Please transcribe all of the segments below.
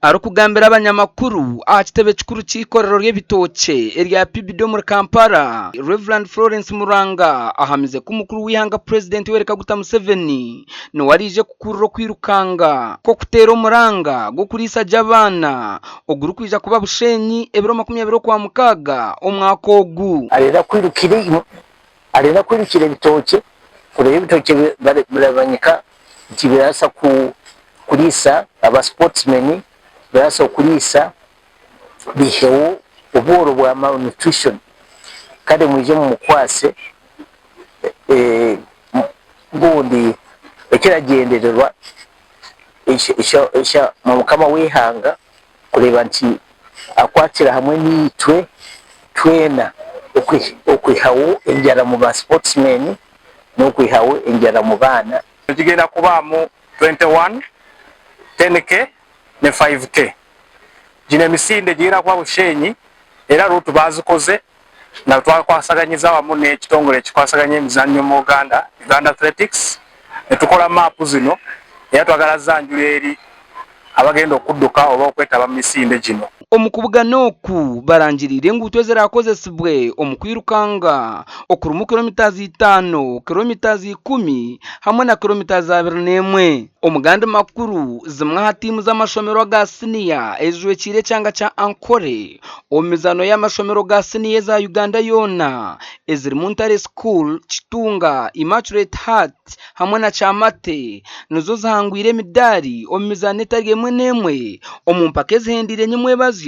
arukugambira abanyamakuru akitebe kikuru cy'ikorero ry'ebitoke erya PBD muri Kampala. Reverend Florence Muranga ahamize ko umukuru w'ihanga president wereka guta Museveni no warije kukururo kwirukanga ko kutera omuranga gw'okuriisa Abaana oguru kwija kuba bushenyi ebiro 20 kwa mukaga omwaka ogu arera kwirukira ebitoke kureba ebitoke barabanyika kibirasa kuriisa aba sportsmen birasa kuriisa bihewo ubworo bwa malnutrition kandi muje mu mukwase gundi ekiragendererwa isha mu mukama w'ihanga kureba nti akwatira hamwe n'itwe twena okwihawo enjara mu ba sportsmen n'okwihawo enjara mu baana tugenda kubamu 21 10k ne 5k jine misinde gira kwa bushenyi era rutu bazikoze na twakwasaganyiza wamu ne kitongole kikwasaganye emizannyo mu Uganda Athletics netukola map zino era twagalaza njuleri abagenda okudduka oba okwetaba misinde gino omukubuga noku barangirire ngutwezera akozesibwe omukwirukanga okurumu kilometers 5 kilometers 10 hamwe na kilometers 21 omuganda makuru zimwe ha timu z'amashomero ga senior ezwekire cyanga cha ankore omizano y'amashomero ga senior za Uganda yona eziri Muntare School Kitunga Immaculate Heart hamwe na Chamate nuzo zahangwire midari omizano etargemwe nemwe omumpaka ezihendire nyimwe bazyo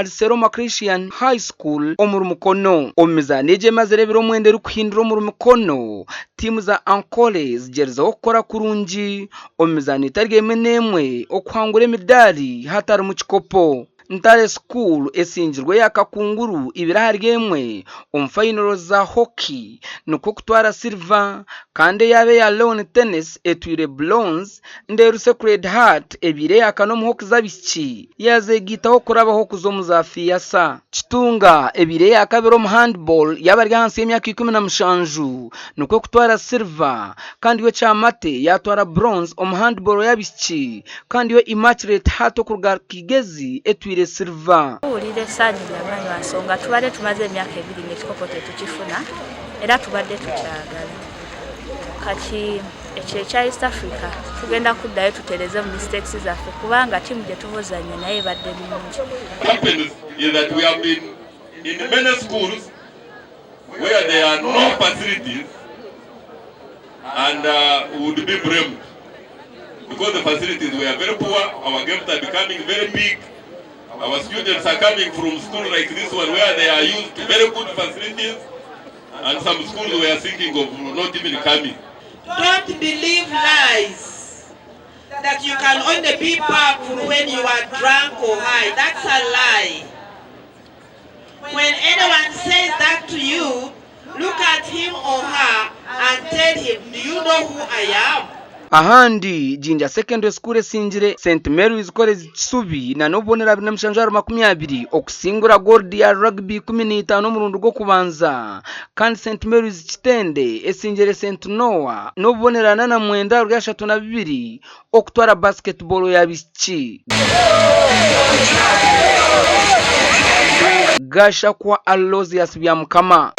Seroma Christian High School omurumukono omizano eje mazerebero mwende rukuhindura omurumukono timu za ankore zigereza okora kurungi omizano etargemwe nemwe okuhangura emidari hatari mu kikopo Ntare School esingirwe yakakunguru ibiraharyemwe omfinal za hockey nuko kutwara silver kandi yabe ya lawn tennis etwire bronze nderu Sacred Heart ebire yakano mu hockey zabiki yazegitaho kurabaho kuzo Fiyasa Kitunga ebire yakabero mu handball yabari hansi y'imyaka 17 nuko kutwara silver kandi we Chamate yatwara bronze handball yabiki kandi we Immaculate Heart okuruga kigezi etwire silver ulire sani yamanyi wasonga tubade tumaze emyaka 2 n'ekikopo tukifuna era tubadde tukyagala kati ekya East Africa tugenda kuddayo tutereze mu mistakes zaffe kubanga timu gye tubozanye naye badde bulungi. Happens is that we have been in many schools where there are no facilities and would be blamed because the facilities were very poor. Our games are becoming very big. Our students are coming from schools like this one where they are used to very good facilities, and some schools we are thinking of not even coming. Don't believe lies that you can only be powerful when you are drunk or high. That's a lie. When anyone says that to you, look at him or her and tell him, do you know who I am? Ahandi Jinja Secondary School esingire St Mary's College Kisubi na nobonera 2020 okusingura gold ya rugby 15 mu rundu rwo kubanza kandi St Mary's Kitende esingire St Noah nobonera na mwenda rwa 32 okutwara basketball ya bici gasha kwa Alozias bya mukama